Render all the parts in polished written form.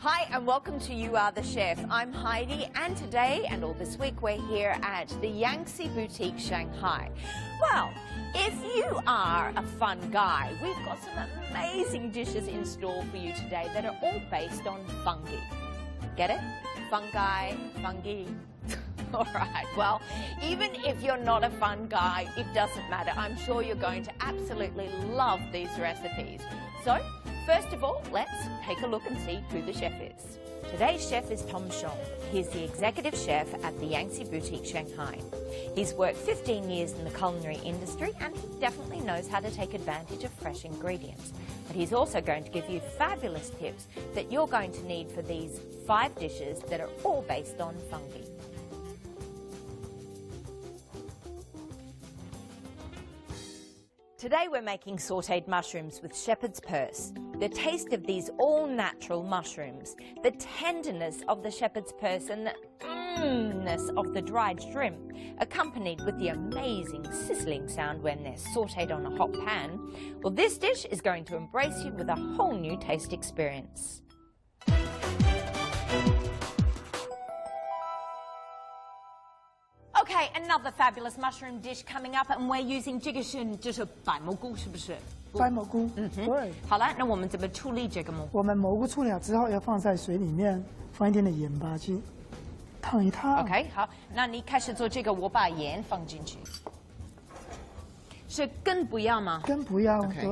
Hi and welcome to You Are the Chef. I'm Heidi and today and all this week we're here at the Yangtze Boutique Shanghai. Well, if you are a fun guy, we've got some amazing dishes in store for you today that are all based on fungi. Get it? Fungi, fungi. Alright, well, even if you're not a fun guy, it doesn't matter. I'm sure you're going to absolutely love these recipes. So, first of all, let's take a look and see who the chef is. Today's chef is Tom Xiong. He's the executive chef at the Yangtze Boutique Shanghai. He's worked 15 years in the culinary industry and he definitely knows how to take advantage of fresh ingredients. But he's also going to give you fabulous tips that you're going to need for these 5 dishes that are all based on fungi. Today we're making sautéed mushrooms with shepherd's purse. The taste of these all-natural mushrooms, the tenderness of the shepherd's purse and the mmm-ness of the dried shrimp, accompanied with the amazing sizzling sound when they're sautéed on a hot pan, well, this dish is going to embrace you with a whole new taste experience. Okay, another fabulous mushroom dish coming up, and we're using 这个是就是白蘑菇，是不是？白蘑菇，对。好了，那我们怎么处理这个蘑菇？我们蘑菇处理好之后，要放在水里面，放一点点盐巴去烫一烫。OK， 好，那你开始做这个，我把盐放进去。是根不要吗？根不要， Okay. 对。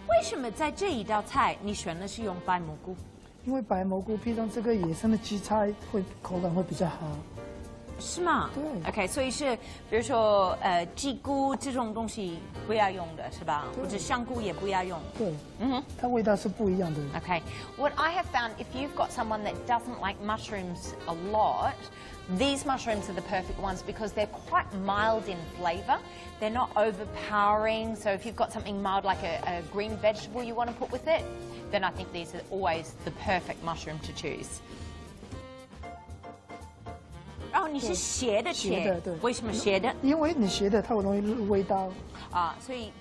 为什么在这一道菜你选的是用白蘑菇？因为白蘑菇配上这个野生的鸡菜，口感会比较好。是吗？对。OK， 所以是比如说鸡菇这种东西不要用的是吧？或者香菇也不要用。对。它味道是不一样的。Okay. What I have found, if you've got someone that doesn't like mushrooms a lot, these mushrooms are the perfect ones because they're quite mild in flavour. They're not overpowering. So if you've got something mild like a green vegetable you want to put with it, then I think these are always the perfect mushroom to choose. 哦，你是斜的切，斜的，对。为什么斜的？因为你斜的，它容易入味道。啊，所以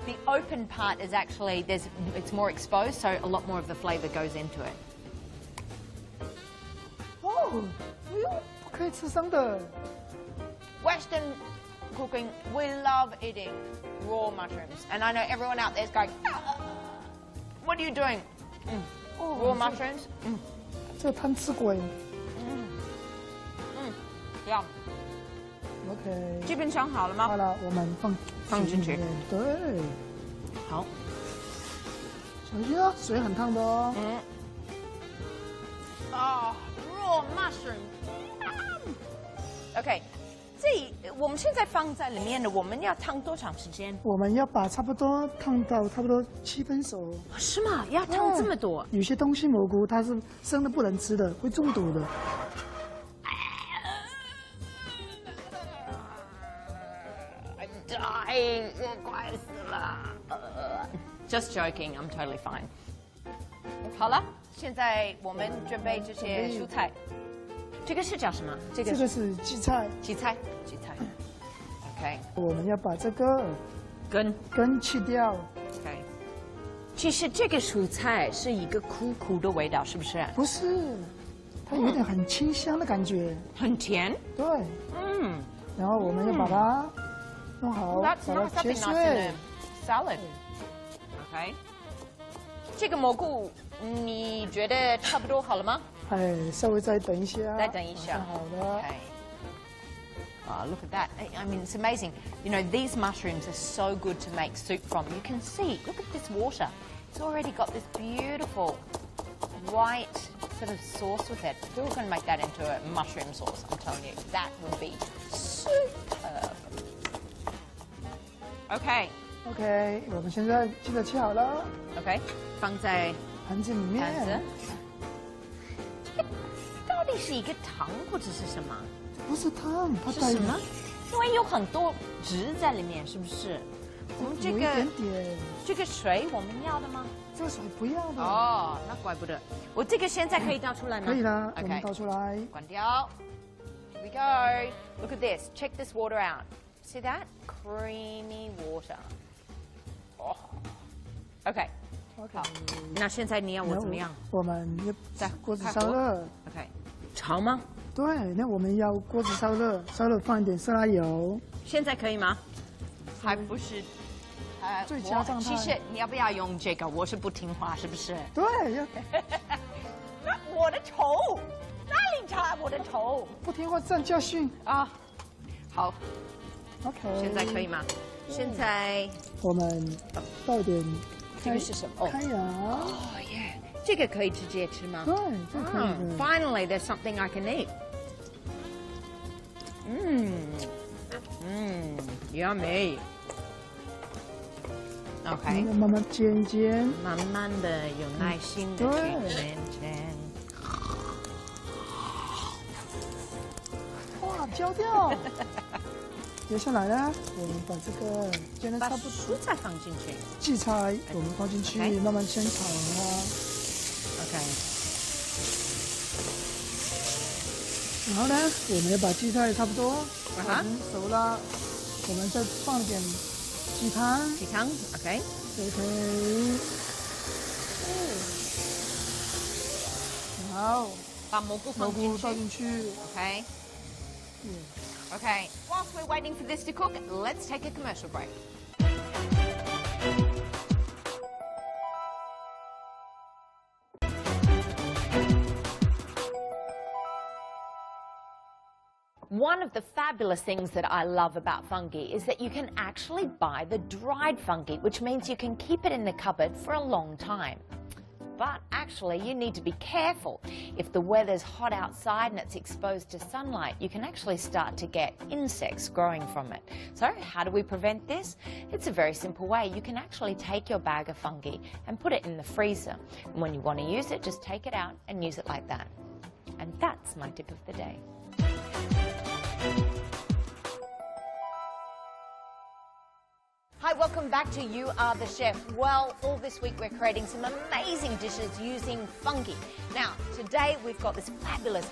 the open part is actually it's more exposed, so a lot more of the flavour goes into it. 哦，哎呦，不可以吃生的。Western cooking, we love eating raw mushrooms, and I know everyone out there is going, "What are you doing? Raw mushrooms?" 这贪吃鬼。Yeah. OK。基本上好了吗？好了，我们放进去。对。好。小心哦，水很烫的哦。raw mushroom. OK， 我们现在放在里面的，我们要烫多长时间？我们要把差不多烫到差不多7分熟。是吗？要烫这么多？有些东西蘑菇它是生的不能吃的，会中毒的。dying， 我快死了。Just joking, I'm totally fine. 好了，现在我们准备这些蔬菜。这个是叫什么？这个是荠菜。荠菜。OK。我们要把这个根去掉。OK。其实这个蔬菜是一个苦苦的味道，是不是？不是，它有点很清香的感觉。很甜。对。然后我们要把它。弄好，把它切碎。Salad. OK。这个蘑菇你觉得差不多好了吗？稍微再等一下。再等一下。好的。OK。Look at that. I mean, it's amazing. You know, these mushrooms are so good to make soup from. You can see, look at this water. It's already got this beautiful white sort of sauce with it. If we were going to make that into a mushroom sauce, I'm telling you, that would be superb. OK， 我们现在记得切好了。OK， 放在盘子里面。盘子。这个到底是一个汤或者是什么？不是汤，它是什么？因为有很多汁在里面，是不是？我们这个有一点点。这个水我们要的吗？这个水不要的。哦，那怪不得。我这个现在可以倒出来吗？可以啦，我们倒出来。关掉。Here we go. Look at this. Check this water out. See that? Creamy water. Oh. OK，好，那现在你要我怎么样？我们在锅子烧热。OK， 炒吗？对，那我们要锅子烧热，烧热放一点色拉油。现在可以吗？还不是。最佳状态。其实你要不要用这个？我是不听话，是不是？对。我的头，哪里插我的头？不听话站教训啊！好 ，OK。现在可以吗？现在我们倒一点。这个是什么？开洋。哦耶！这个可以直接吃吗？对，这可以的。Finally, there's something I can eat. Yummy. OK， 慢慢煎一煎，慢慢的有耐心的去煎。哇，焦掉！接下来呢，我们把这个煎的差不多，蔬菜放进去，荠菜我们放进去，慢慢煸炒它。OK。然后呢，我们要把荠菜差不多熟了，我们再放点。鸡汤 ，OK， 好，把蘑菇倒进去 ，OK。Whilst we're waiting for this to cook, let's take a commercial break. One of the fabulous things that I love about fungi is that you can actually buy the dried fungi, which means you can keep it in the cupboard for a long time. But actually, you need to be careful. If the weather's hot outside and it's exposed to sunlight, you can actually start to get insects growing from it. So how do we prevent this? It's a very simple way. You can actually take your bag of fungi and put it in the freezer. And when you want to use it, just take it out and use it like that. And that's my tip of the day. Hi, welcome back to You Are the Chef. Well, all this week we're creating some amazing dishes using fungi. Now, today we've got this fabulous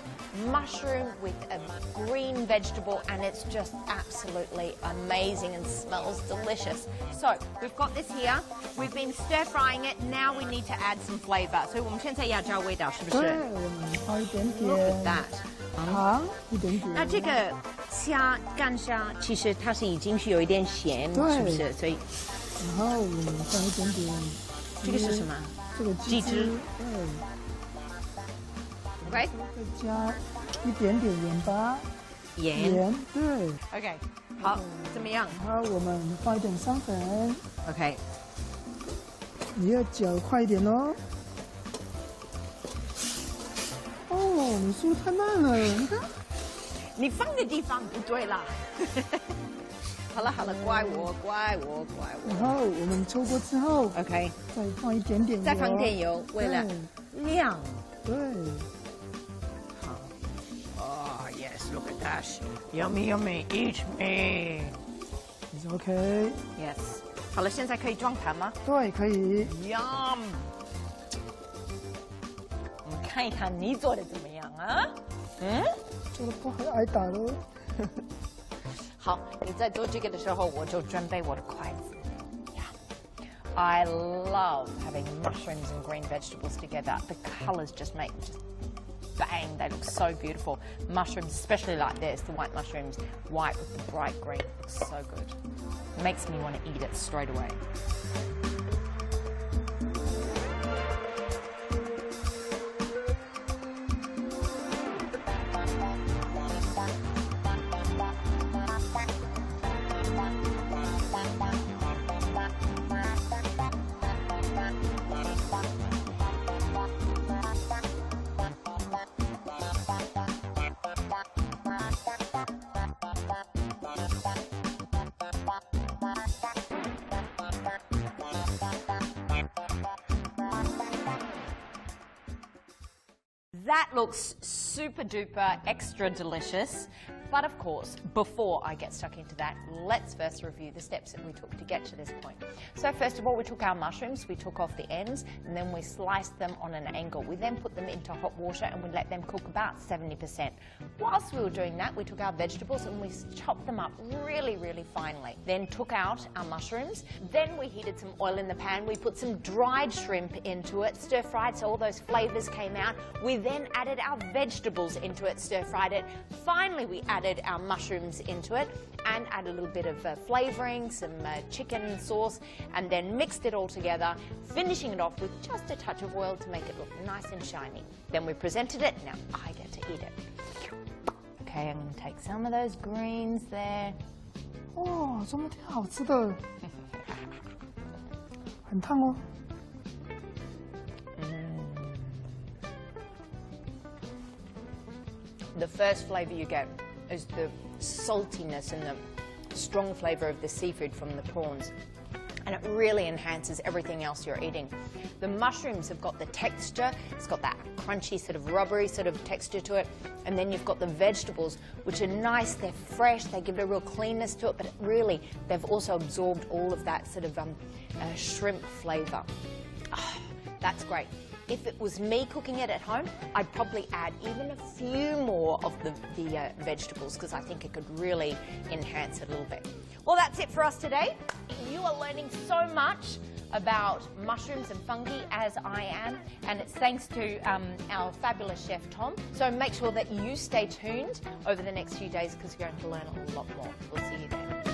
mushroom with a green vegetable and it's just absolutely amazing and smells delicious. So, we've got this here. We've been stir frying it. Now we need to add some flavor. So, 我们现在要加味道，是不是？对，我们放一点点。Look at that. 糖一点点。那这个干虾其实它是已经是有一点咸，是不是？所以，然后我们放一点点。这个是什么？这个鸡汁。对。OK。再加一点点盐巴。盐。对。OK。好，怎么样？然后我们放一点酸粉。OK。你要搅快一点哦。哦，你速度太慢了，你看，你放的地方不对啦。好了好了，怪我。然后我们抽锅之后 ，OK， 再放一点点油，再放点油，为了亮。对。好。Oh yes, look at that, yummy, eat me. It's OK. Yes. 好了，现在可以装盘吗？对，可以。Yum. 看一看你做的怎么样啊？做的不好挨打喽。好，你在做这个的时候，我就准备我的筷子。I love having mushrooms and green vegetables together. The colors just bang, they look so beautiful. Mushrooms, especially like this, the white mushrooms, white with the bright green, looks so good. It makes me want to eat it straight away. That looks super duper extra delicious. But of course, before I get stuck into that, let's first review the steps that we took to get to this point. So first of all, we took our mushrooms, we took off the ends, and then we sliced them on an angle. We then put them into hot water and we let them cook about 70%. Whilst we were doing that, we took our vegetables and we chopped them up really, really finely. Then took out our mushrooms. Then we heated some oil in the pan. We put some dried shrimp into it, stir-fried so all those flavours came out. We then added our vegetables into it, stir-fried it. Finally, we added our mushrooms into it and added a little bit of flavouring, some chicken sauce, and then mixed it all together, finishing it off with just a touch of oil to make it look nice and shiny. Then we presented it. Now I get to eat it. Okay, I'm going to take some of those greens there. 哦，这么挺好吃的，很烫哦。The first flavour you get is the saltiness and the strong flavour of the seafood from the prawns. And it really enhances everything else you're eating. The mushrooms have got the texture, it's got that crunchy sort of rubbery sort of texture to it, and then you've got the vegetables, which are nice, they're fresh, they give it a real cleanness to it, but really they've also absorbed all of that sort of shrimp flavour. Oh, that's great. If it was me cooking it at home, I'd probably add even a few more of the vegetables because I think it could really enhance it a little bit. Well, that's it for us today. You are learning so much about mushrooms and fungi as I am, and it's thanks to our fabulous chef Tom. So make sure that you stay tuned over the next few days because you're going to learn a lot more. We'll see you then.